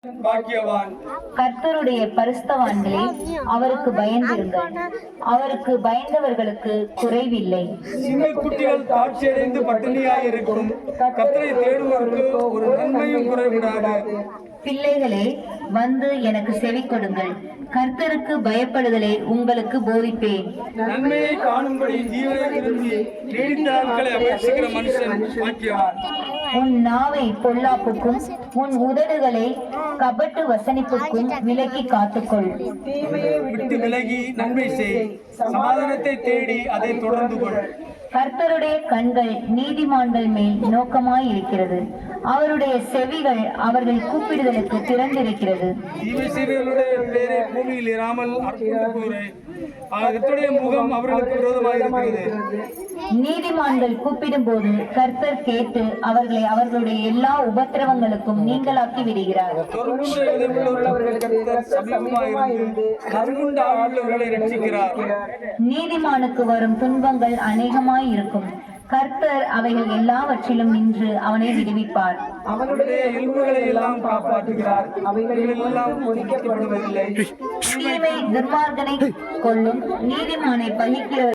பாக்கியவான். கர்த்தருடைய பரிசுத்தவான்களே, அவருக்கு பயந்திருங்கள். அவருக்கு பயந்தவர்களுக்கு குறைவில்லை. சிங்கக்குட்டிகள் தாட்சியடைந்து பட்டினியாய் இருக்கும். கர்த்தரை தேடுவதற்கு ஒரு நன்மையும் குறைவிடாது. பிள்ளைகளே, வந்து எனக்கு செவி கொடுங்கள். கர்த்தருக்கு பயப்படுதலை உங்களுக்கு போதிப்பேன். நன்மையை காணும்படி ஜீவனை விரும்பி நீடித்த நாட்களை அபேட்சிக்கிற மனுஷன் பாக்கியவான். உன் நாவை பொல்லாப்புக்கும் உன் உதடுகளை கபட்டு வசனிப்புக்கும் விலக்கி காத்துக்கொள். தீமையை விட்டு விலகி நன்மை செய். சமாதானத்தை தேடி அதை தொடர்ந்து கொள். கர்த்தருடைய கண்கள் நீதிமான்கள் மேல் நோக்கமாயிருக்கிறது. அவருடைய செவிகள் அவர்கள் கூப்பிடுதலுக்கு திறந்திருக்கிறது. தீமை செய்தவர்களுடைய பேரை பூமியில் இராமல் கர்த்தருடைய முகம் அவர்களுக்கு விரோதமாயிருக்கிறது. நீதிமான்கள் கூப்பிடும் போது கர்த்தர் கேட்டு அவர்களை அவர்களுடைய எல்லா உபத்திரவங்களுக்கும் நீங்களாக்கி விடுகிறார். நீதிமானுக்கு வரும் துன்பங்கள் அநேகமாய் இருக்கும். கர்த்தர் அவைகள் எல்லாவற்றிலும் நின்று அவனை விடுவிப்பார். அவனுடைய எலும்புகளை எல்லாம் காப்பாற்றுகிறார். அவைகள் எல்லாம் ஒழிக்கப்படுவதில்லை. தீமை துர்மார்கனை கொல்லும், நீதிமானை பழிக்கிறவர்